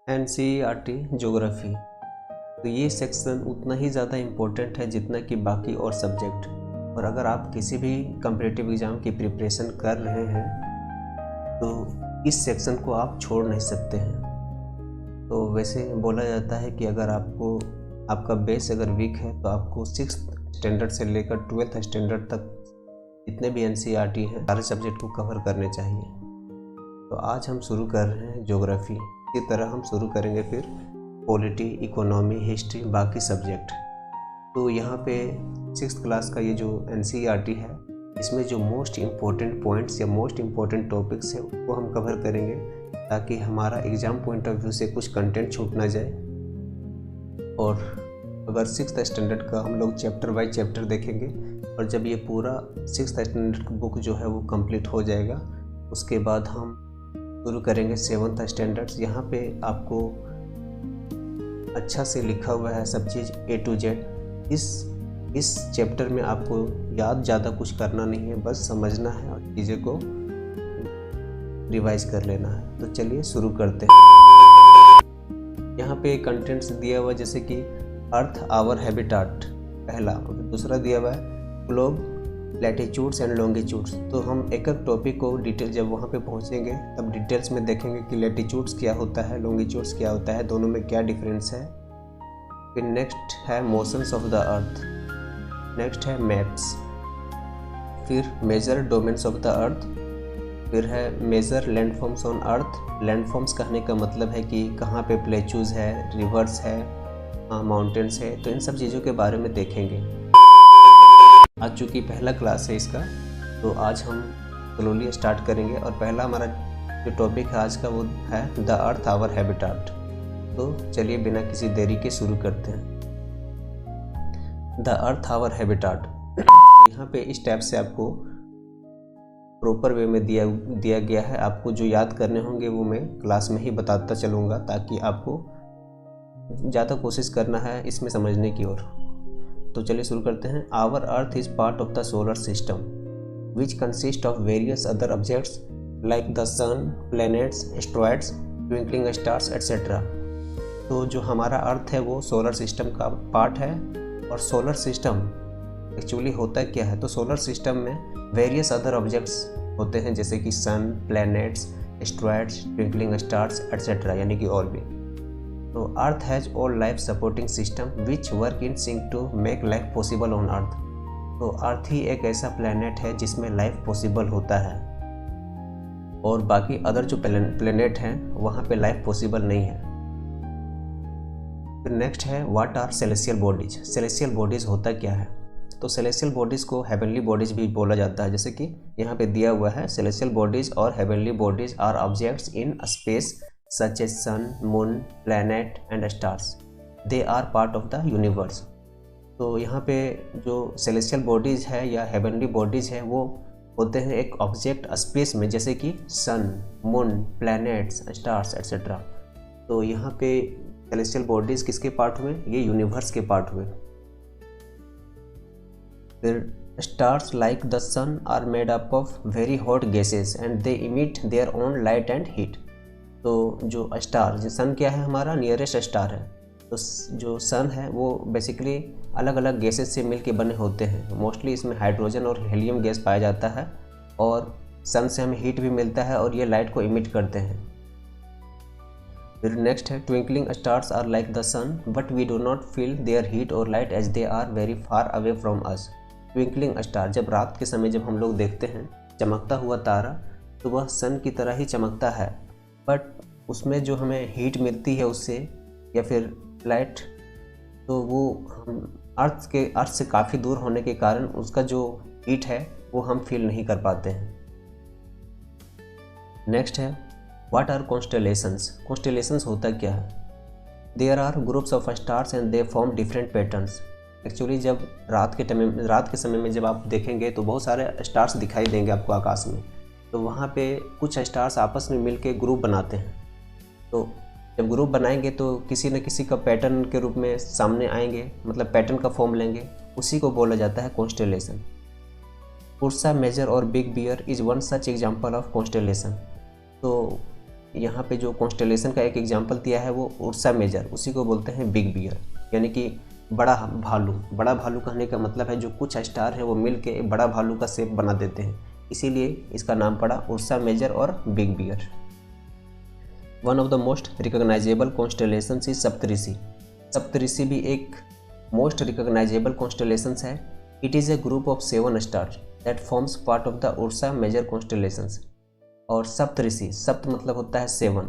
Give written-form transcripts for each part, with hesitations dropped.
NCERT geography. तो ये section उतना ही ज़्यादा इम्पोर्टेंट है जितना कि बाकी और सब्जेक्ट। और अगर आप किसी भी कॉम्पिटिटिव एग्ज़ाम की प्रिपरेशन कर रहे हैं तो इस सेक्शन को आप छोड़ नहीं सकते हैं। तो वैसे बोला जाता है कि अगर आपका बेस अगर वीक है तो आपको 6th स्टैंडर्ड से लेकर 12th स्टैंडर्ड तक जितने भी NCERT हैं सारे सब्जेक्ट को कवर करने चाहिए। तो आज हम शुरू कर रहे हैं ज्योग्राफी। इसी तरह हम शुरू करेंगे फिर पॉलिटी, इकोनॉमी, हिस्ट्री, बाकी सब्जेक्ट। तो यहाँ पे 6th क्लास का ये जो NCERT है इसमें जो मोस्ट इम्पोर्टेंट पॉइंट्स या मोस्ट इम्पोर्टेंट टॉपिक्स है वो हम कवर करेंगे ताकि हमारा एग्ज़ाम पॉइंट ऑफ व्यू से कुछ कंटेंट छूट ना जाए। और अगर 6th स्टैंडर्ड का हम लोग चैप्टर बाय चैप्टर देखेंगे और जब ये पूरा 6th स्टैंडर्ड बुक जो है वो कंप्लीट हो जाएगा उसके बाद हम शुरू करेंगे 7th स्टैंडर्ड्स। यहाँ पे आपको अच्छा से लिखा हुआ है सब चीज़ A to Z। इस चैप्टर में आपको याद ज़्यादा कुछ करना नहीं है, बस समझना है और चीज़ें को रिवाइज कर लेना है। तो चलिए शुरू करते हैं। यहाँ पे कंटेंट्स दिया हुआ जैसे कि अर्थ आवर हैबिटाट पहला, और दूसरा दिया हुआ है ग्लोब, लैटिट्यूड्स एंड लॉन्गिट्यूड्स। तो हम एक एक टॉपिक को डिटेल जब वहाँ पे पहुँचेंगे तब डिटेल्स में देखेंगे कि लैटिट्यूड्स क्या होता है, लॉन्गिट्यूड्स क्या होता है, दोनों में क्या डिफरेंस है। फिर नेक्स्ट है motions of the earth, next है मैप्स, फिर major domains of the earth, फिर है major landforms on earth. Landforms कहने का मतलब है कि कहाँ पे प्लेचूज है, रिवर्स है, माउंटेन्स है। तो इन सब चीज़ों के बारे में देखेंगे। आज चूँकि पहला क्लास है इसका तो आज हम स्लोली स्टार्ट करेंगे और पहला हमारा जो टॉपिक है आज का वो है द अर्थ आवर हैबिटाट। तो चलिए बिना किसी देरी के शुरू करते हैं। द अर्थ आवर हैबिटाट यहाँ पे इस टाइप से आपको प्रॉपर वे में दिया गया है। आपको जो याद करने होंगे वो मैं क्लास में ही बताता चलूँगा ताकि आपको ज़्यादा कोशिश करना है इसमें समझने की ओर। तो चलिए शुरू करते हैं। Our earth is part of the solar system which consist of various other objects like the sun, planets, asteroids, twinkling stars etcetera. तो जो हमारा अर्थ है वो सोलर सिस्टम का पार्ट है। और सोलर सिस्टम एक्चुअली होता क्या है, तो सोलर सिस्टम में वेरियस अदर ऑब्जेक्ट्स होते हैं जैसे कि sun, planets, asteroids, twinkling stars etcetera, यानी कि और भी। तो earth has all life supporting system which work in sync to make life possible on earth. तो अर्थ ही एक ऐसा प्लैनेट है जिसमें लाइफ पॉसिबल होता है और बाकी अदर जो प्लैनेट हैं वहाँ पे लाइफ पॉसिबल नहीं है। फिर नेक्स्ट है what are celestial bodies. Celestial bodies होता क्या है, तो सेलेस्टियल बॉडीज़ को हेवनली बॉडीज़ भी बोला जाता है। जैसे कि यहाँ पे दिया हुआ है सेलेस्टियल बॉडीज़ और heavenly bodies are objects in space such as sun, moon, planet and stars. They are part of the universe. तो यहाँ पे जो सेलेस्टियल बॉडीज़ है या हेवनली बॉडीज़ है वो होते हैं एक ऑब्जेक्ट स्पेस में जैसे कि सन, मून, प्लैनेट्स, स्टार्स एट्सेट्रा। तो यहाँ पे सेलेस्टियल बॉडीज़ किसके पार्ट हुए, ये यूनिवर्स के पार्ट हुए। फिर stars like the sun are made up of very hot gases and they emit their own light and heat. तो जो स्टार, जो सन क्या है हमारा नियरेस्ट स्टार है, तो जो सन है वो बेसिकली अलग अलग गैसेस से मिलके बने होते हैं। मोस्टली इसमें हाइड्रोजन और हीलियम गैस पाया जाता है और सन से हमें हीट भी मिलता है और ये लाइट को इमिट करते हैं। फिर नेक्स्ट है twinkling stars are like the sun but we do not feel their heat और light as they are very far away from us. Twinkling star जब रात के समय जब हम लोग देखते हैं चमकता हुआ तारा तो वह सन की तरह ही चमकता है, बट उसमें जो हमें हीट मिलती है उससे या फिर लाइट, तो वो हम अर्थ से काफ़ी दूर होने के कारण उसका जो हीट है वो हम फील नहीं कर पाते हैं। नेक्स्ट है व्हाट आर कॉन्स्टेलेशंस। कॉन्स्टेलेशंस होता क्या है, there are groups of stars and they form different patterns. Actually जब रात के समय में जब आप देखेंगे तो बहुत सारे स्टार्स दिखाई देंगे आपको आकाश में। तो वहाँ पे कुछ स्टार्स आपस में मिलके ग्रुप बनाते हैं। तो जब ग्रुप बनाएंगे तो किसी न किसी का पैटर्न के रूप में सामने आएंगे, मतलब पैटर्न का फॉर्म लेंगे, उसी को बोला जाता है कॉन्स्टेलेशन। उर्सा मेजर और big Bear is one such example of constellation. तो यहाँ पे जो कॉन्स्टेलेशन का एक एग्जांपल दिया है वो उर्सा मेजर, उसी को बोलते हैं बिग बियर, यानी कि बड़ा भालू। बड़ा भालू कहने का मतलब है जो कुछ स्टार हैं वो मिल के एक बड़ा भालू का शेप बना देते हैं, इसीलिए इसका नाम पड़ा उर्सा मेजर और big bear. One of the most recognisable constellation is Saptarishi. Saptarishi भी एक मोस्ट रिकॉग्नाइजेबल कॉन्स्टेलेशंस है। It is a group of 7 stars that forms part of the Ursa Major constellations. और सप्तऋषि, सप्त मतलब होता है 7,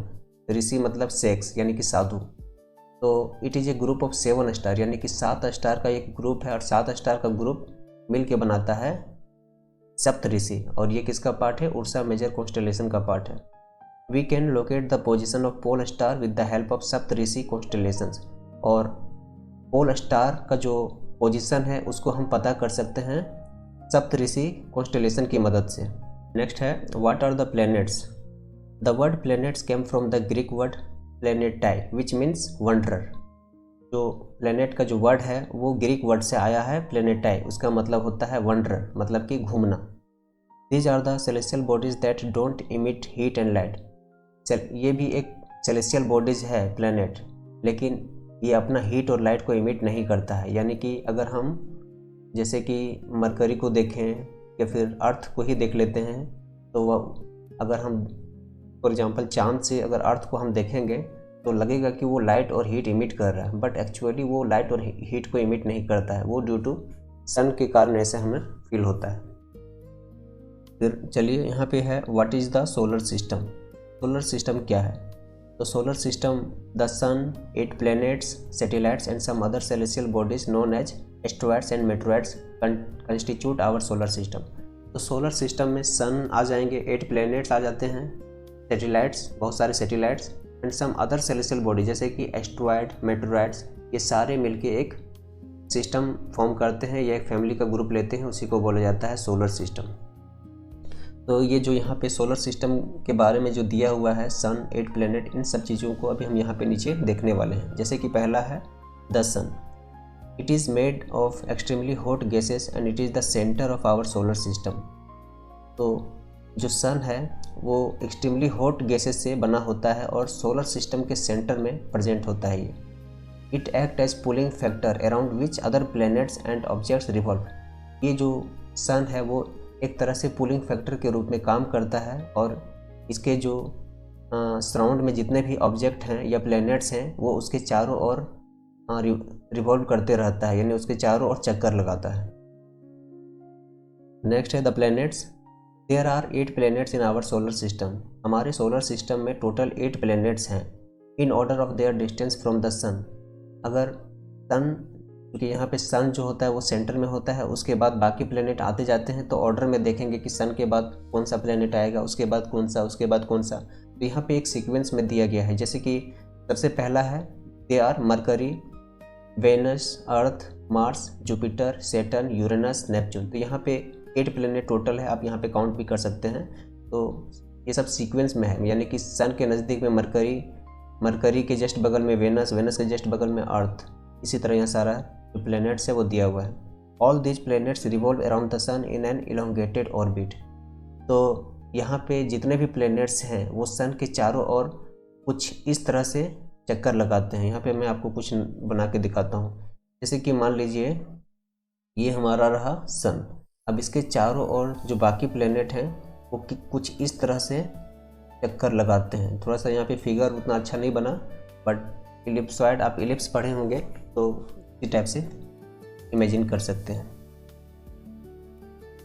ऋषि मतलब सेक्स यानी कि साधु। तो it is a group of 7 star, यानी कि 7 स्टार का एक ग्रुप है और 7 स्टार का ग्रुप मिल के बनाता है सप्तऋषि। और ये किसका पार्ट है? उर्सा मेजर कॉन्स्टेलेशन का पार्ट है। We can locate the position of pole star with the help of Saptarishi constellations. और पोल स्टार का जो पोजीशन है उसको हम पता कर सकते हैं सप्तऋषि कॉन्स्टेलेशन की मदद से। नेक्स्ट है what are the planets. The word planets came from the Greek word planetai which means wanderer. जो प्लैनेट का जो वर्ड है वो ग्रीक वर्ड से आया है प्लैनेटाई, उसका मतलब होता है वंडरर, मतलब कि घूमना। These are the celestial bodies that don't emit heat and light. ये भी एक सेलेस्टियल बॉडीज है प्लैनेट, लेकिन ये अपना हीट और लाइट को इमिट नहीं करता है। यानी कि अगर हम जैसे कि मरकरी को देखें या फिर अर्थ को ही देख लेते हैं, तो वह अगर हम फॉर एग्जांपल चांद से अगर अर्थ को हम देखेंगे तो लगेगा कि वो लाइट और हीट इमिट कर रहा है, बट एक्चुअली वो लाइट और हीट को इमिट नहीं करता है, वो ड्यू टू सन के कारण ऐसे हमें फील होता है। फिर चलिए यहाँ पे है what is the solar system. Solar system क्या है? तो solar system the sun, 8 planets, satellites and some other celestial bodies known as asteroids and meteoroids constitute our solar system. तो सोलर सिस्टम में सन आ जाएंगे, 8 प्लैनेट्स आ जाते हैं, satellites, बहुत सारे satellites and some other celestial body जैसे कि asteroid, meteoroids, ये सारे मिलके एक सिस्टम फॉर्म करते हैं या एक फैमिली का ग्रुप लेते हैं, उसी को बोला जाता है सोलर सिस्टम। तो ये जो यहाँ पे सोलर सिस्टम के बारे में जो दिया हुआ है सन, 8 प्लैनेट, इन सब चीज़ों को अभी हम यहाँ पे नीचे देखने वाले हैं। जैसे कि पहला है the sun. It is made of extremely hot gases and it is the centre of our solar system. तो जो सन है वो एक्सट्रीमली हॉट गैसेस से बना होता है और सोलर सिस्टम के सेंटर में प्रेजेंट होता है ये। It act as pulling factor around which other planets and objects revolve. ये जो सन है वो एक तरह से पुलिंग फैक्टर के रूप में काम करता है और इसके जो सराउंड में जितने भी ऑब्जेक्ट हैं या प्लैनेट्स हैं वो उसके चारों ओर रिवॉल्व करते रहता है, यानी उसके चारों ओर चक्कर लगाता है। नेक्स्ट है the planets. There are 8 planets in our solar system. हमारे सोलर सिस्टम में टोटल 8 प्लैनेट्स हैं in order of their distance from the sun. अगर सन, क्योंकि यहाँ पे सन जो होता है वो सेंटर में होता है, उसके बाद बाकी प्लैनेट आते जाते हैं, तो ऑर्डर में देखेंगे कि सन के बाद कौन सा प्लैनेट आएगा, उसके बाद कौन सा, उसके बाद कौन सा। तो यहाँ पे एक सीक्वेंस में दिया गया है। जैसे कि सबसे पहला है they are Mercury, Venus, Earth, Mars, Jupiter, Saturn, Uranus, Neptune. तो यहाँ पे 8 प्लैनेट टोटल है, आप यहाँ पे काउंट भी कर सकते हैं। तो ये सब सीक्वेंस में है, यानी कि सन के नज़दीक में मरकरी, मरकरी के जस्ट बगल में वेनस, वेनस के जस्ट बगल में अर्थ, इसी तरह यहाँ सारा जो प्लैनेट्स है वो दिया हुआ है। All these planets revolve around the sun in an elongated orbit. तो यहाँ पे जितने भी प्लैनेट्स हैं वो सन के चारों ओर कुछ इस तरह से चक्कर लगाते हैं। यहाँ पे मैं आपको कुछ बना के दिखाता हूँ। जैसे कि मान लीजिए ये हमारा रहा सन, अब इसके चारों ओर जो बाकी प्लैनेट हैं वो कुछ इस तरह से चक्कर लगाते हैं। थोड़ा सा यहाँ पे फिगर उतना अच्छा नहीं बना, बट इलिप्सॉइड, आप इलिप्स पढ़े होंगे तो इस टाइप से इमेजिन कर सकते हैं।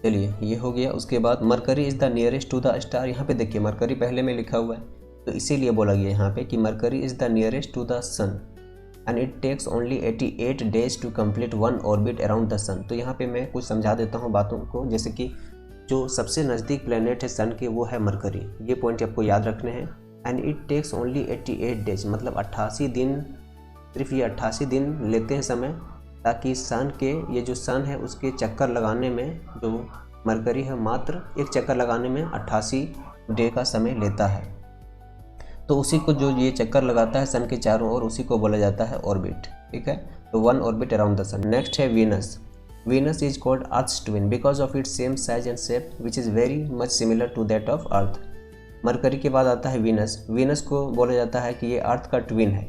चलिए ये हो गया। उसके बाद Mercury is the nearest to the star. यहाँ पे देखिए मरकरी पहले में लिखा हुआ है, तो इसीलिए बोला गया यहाँ पे कि Mercury is the nearest to the sun and it takes only 88 days to complete 1 orbit around the sun. तो यहाँ पे मैं कुछ समझा देता हूँ बातों को। जैसे कि जो सबसे नज़दीक प्लैनेट है सन के वो है मरकरी, ये पॉइंट आपको याद रखने हैं। And it takes only 88 days, मतलब 88 दिन, सिर्फ ये 88 दिन लेते हैं समय, ताकि सन के, ये जो सन है उसके चक्कर लगाने में जो मरकरी है मात्र एक चक्कर लगाने में 88 डे का समय लेता है। तो उसी को जो ये चक्कर लगाता है सन के चारों ओर, उसी को बोला जाता है ऑर्बिट। ठीक है, तो 1 orbit around the sun. Next है Venus. Venus is called earth's twin because of its same size and shape which is very much similar to that of earth. Mercury के बाद आता है वीनस। वीनस को बोला जाता है कि ये अर्थ का ट्विन है,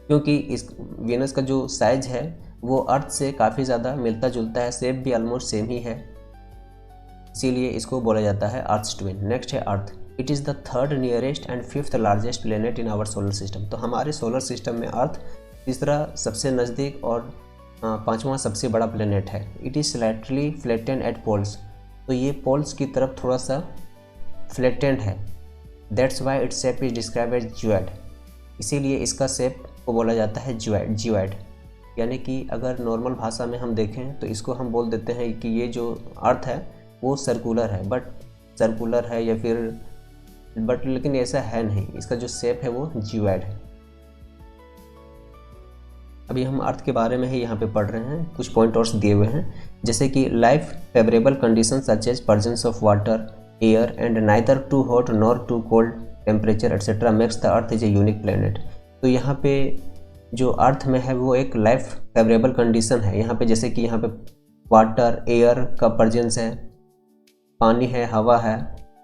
क्योंकि इस वीनस का जो साइज है वो अर्थ से काफ़ी ज़्यादा मिलता जुलता है, शेप भी ऑलमोस्ट सेम ही है, इसीलिए इसको बोला जाता है अर्थ ट्विन। नेक्स्ट है earth. It is the third nearest and fifth largest planet in our solar system. तो हमारे सोलर सिस्टम में अर्थ तीसरा सबसे नज़दीक और पांचवा सबसे बड़ा प्लेनेट है। It is slightly flattened at poles. तो ये पोल्स की तरफ थोड़ा सा फ्लैटेंड है। That's why its shape is describe as geoid. इसीलिए इसका शेप को बोला जाता है जियोइड। यानी कि अगर नॉर्मल भाषा में हम देखें तो इसको हम बोल देते हैं कि ये जो अर्थ है वो सर्कुलर है, या फिर लेकिन ऐसा है नहीं, इसका जो शेप है वो जियोइड है। अभी हम अर्थ के बारे में ही यहाँ पे पढ़ रहे हैं, कुछ पॉइंटर्स दिए हुए हैं, जैसे कि life favourable condition such as presence of water, air and neither too hot nor too cold temperature etcetera makes the earth is a unique planet. तो यहाँ पे जो अर्थ में है वो एक लाइफ फेवरेबल कंडीशन है। यहाँ पे जैसे कि यहाँ पे वाटर, एयर का प्रेजेंस है, पानी है, हवा है।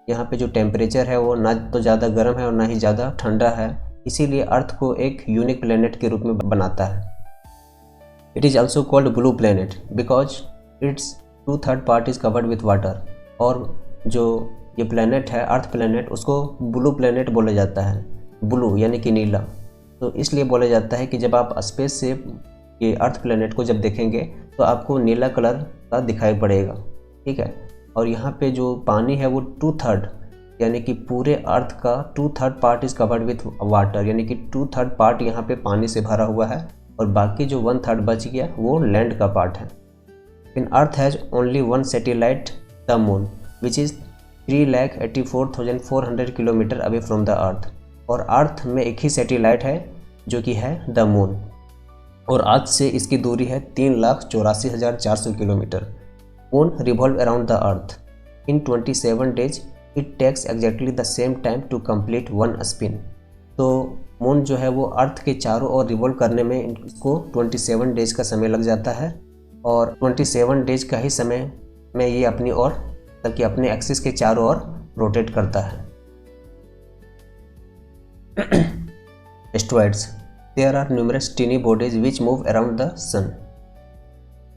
यहाँ पे जो टेम्परेचर है वो ना तो ज़्यादा गर्म है और ना ही ज़्यादा ठंडा है, इसीलिए अर्थ को एक यूनिक प्लेनेट के रूप में बनाता है। It is also called blue planet because it's 2/3 part is covered with water. और जो ये प्लेनेट है अर्थ प्लेनेट, उसको ब्लू प्लेनेट बोला जाता है। ब्लू यानी कि नीला। तो इसलिए बोला जाता है कि जब आप स्पेस से ये अर्थ प्लेनेट को जब देखेंगे तो आपको नीला कलर का दिखाई पड़ेगा, ठीक है। और यहाँ पे जो पानी है वो 2/3 यानी कि पूरे अर्थ का 2/3 part is covered with water, यानी कि 2/3 पार्ट यहाँ पे पानी से भरा हुआ है और बाकी जो 1/3 बच गया वो लैंड का पार्ट है। In earth has only one satellite the moon which is 3,84,400 kilometre away from the earth. और अर्थ में एक ही सैटेलाइट है जो कि है द मून, और आज से इसकी दूरी है 3,84,400 kilometre. Moon revolve around the earth in 27 days। It takes exactly the same time to complete one spin. तो मून जो है वो अर्थ के चारों ओर रिवॉल्व करने में इसको 27 days का समय लग जाता है, और 27 days का ही समय में ये अपनी ओर बल्कि अपने एक्सिस के चारों ओर रोटेट करता है। Asteroids. There are numerous tiny bodies which move around the sun.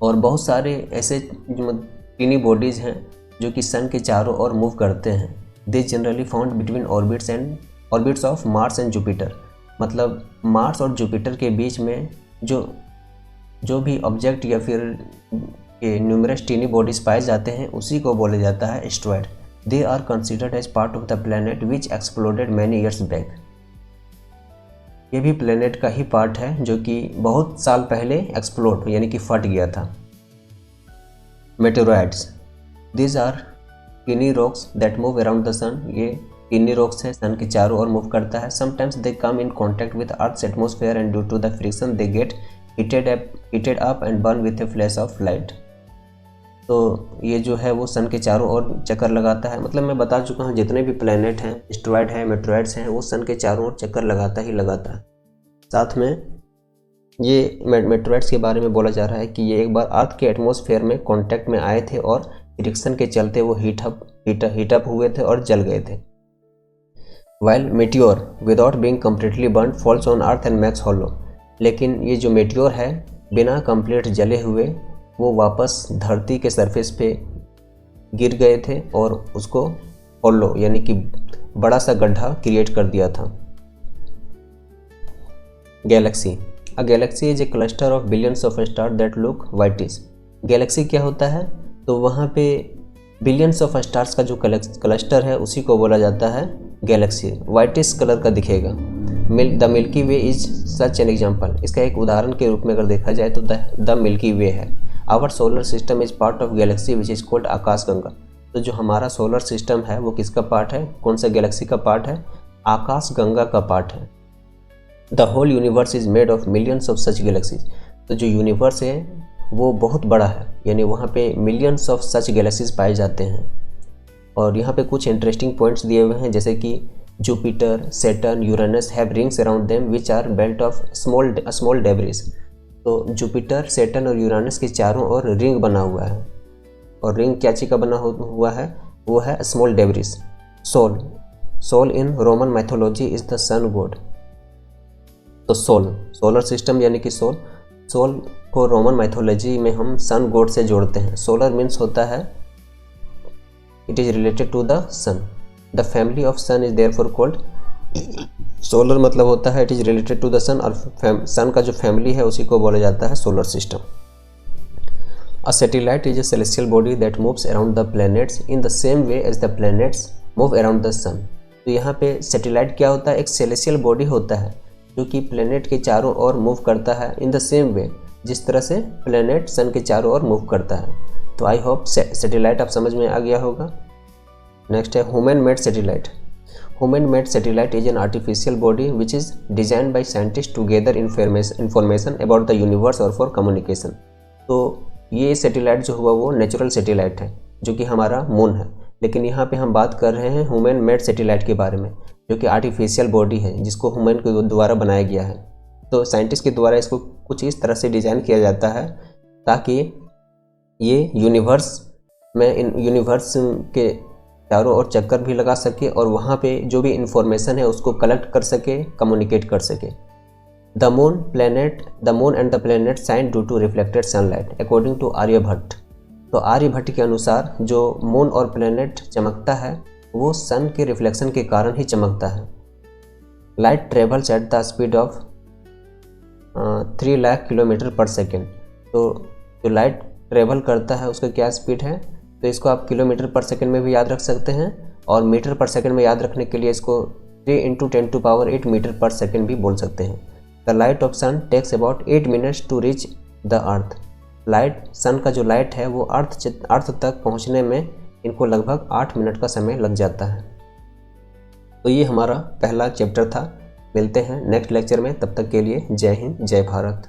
और बहुत सारे ऐसे टीनी बॉडीज़ हैं जो कि सन के चारों ओर मूव करते हैं। They generally found between orbits of Mars and Jupiter. मतलब मार्स और जुपिटर के बीच में जो भी ऑब्जेक्ट या फिर न्यूमरस टीनी बॉडीज पाए जाते हैं उसी को बोला जाता है asteroid. They are considered as part of the planet which exploded many years back. ये भी प्लैनेट का ही पार्ट है जो कि बहुत साल पहले एक्सप्लोड यानी कि फट गया था। Meteoroids. These are tiny rocks that move around the sun. ये टीनी रॉक्स हैं, सन के चारों ओर मूव करता है। Sometimes they come in contact with earth's atmosphere and due to the friction they get heated up and burn with a flash of light. तो ये जो है वो सन के चारों ओर चक्कर लगाता है। मतलब मैं बता चुका हूँ जितने भी प्लैनेट हैं, एस्ट्रॉइड हैं, मेटेरॉइड्स हैं, वो सन के चारों ओर चक्कर लगाता ही लगाता है। साथ में ये मेटेरॉइड्स के बारे में बोला जा रहा है कि ये एक बार अर्थ के एटमॉस्फेयर में कांटेक्ट में आए थे और फ्रिक्शन के चलते वो हीटअप हुए थे और जल गए थे। While meteor without being completely burn falls on earth and makes hollow. लेकिन ये जो मेटियोर है बिना कंप्लीट जले हुए वो वापस धरती के सरफेस पे गिर गए थे और उसको हॉलो यानी कि बड़ा सा गड्ढा क्रिएट कर दिया था। Galaxy. A Galaxy is a cluster of billions of star that look whitish. Galaxy क्या होता है? तो वहाँ पे बिलियंस ऑफ स्टार्स का जो क्लस्टर है उसी को बोला जाता है गैलेक्सी। वाइटिश कलर का दिखेगा। The Milky way is such an example. इसका एक उदाहरण के रूप में अगर देखा जाए तो द मिल्की वे है। Our solar system is part of galaxy which is called Akashganga. तो जो हमारा सोलर सिस्टम है वो किसका पार्ट है? कौन सा गैलेक्सी का पार्ट है? आकाशगंगा का पार्ट है। The whole universe is made of millions of such galaxies. तो जो यूनिवर्स है वो बहुत बड़ा है, यानी वहाँ पे मिलियंस ऑफ सच गैलेक्सीज पाए जाते हैं। और यहाँ पे कुछ इंटरेस्टिंग पॉइंट्स दिए हुए हैं, जैसे कि Jupiter, Saturn, Uranus have rings around them which are belt of small debris. तो जुपिटर, सैटर्न और यूरेनस के चारों ओर रिंग बना हुआ है। और रिंग क्या चीज़ का बना हुआ है? वो है small debris. Sol, Sol in Roman mythology is the sun god. तो सोल, सोलर सिस्टम यानी कि सोल, सोल को रोमन मैथोलॉजी में हम सन गॉड से जोड़ते हैं। सोलर मीन्स होता है it is related to the sun, the family of sun is therefore called, solar मतलब होता है it is related to the sun, और सन का जो फैमिली है उसी को बोला जाता है solar system. A satellite is a celestial body that moves around the planets in the same way as the planets move around the sun. तो यहाँ पे सैटेलाइट क्या होता है, एक सेलेस्टियल बॉडी होता है जो कि प्लैनेट के चारों ओर मूव करता है इन द सेम वे, जिस तरह से प्लैनेट सन के चारों ओर मूव करता है। तो आई होप सैटेलाइट आप समझ में आ गया होगा। नेक्स्ट है human made satellite. Human made satellite is an artificial body which is design by scientist to gather information about the universe और फॉर कम्युनिकेशन। तो ये सैटेलाइट जो हुआ वो नेचुरल सैटेलाइट है जो कि हमारा मून है, लेकिन यहाँ पे हम बात कर रहे हैं ह्यूमन मेड सैटेलाइट के बारे में जो कि आर्टिफिशियल बॉडी है जिसको ह्यूमन के द्वारा बनाया गया है। तो साइंटिस्ट के द्वारा इसको कुछ इस तरह से डिज़ाइन किया जाता है ताकि ये यूनिवर्स में, इन यूनिवर्स के चारों ओर चक्कर भी लगा सके और वहाँ पे जो भी इंफॉर्मेशन है उसको कलेक्ट कर सके, कम्युनिकेट कर सके। The moon and the planet shine due to reflected sunlight according to Aryabhatta. तो आर्यभट्ट के अनुसार जो मून और प्लैनेट चमकता है वो सन के रिफ्लेक्शन के कारण ही चमकता है। Light travels at the speed of 3 lakh kilometre पर सेकेंड। तो जो लाइट ट्रेवल करता है उसका क्या स्पीड है, तो इसको आप किलोमीटर पर सेकेंड में भी याद रख सकते हैं और मीटर पर सेकेंड में याद रखने के लिए इसको 3 × 10⁸ मीटर पर सेकेंड भी बोल सकते हैं। The light of sun takes about 8 minutes to reach the earth. Light, sun का जो लाइट है वो अर्थ तक पहुंचने में इनको लगभग 8 मिनट का समय लग जाता है। तो ये हमारा पहला चैप्टर था। मिलते हैं नेक्स्ट लेक्चर में, तब तक के लिए जय हिंद, जय भारत।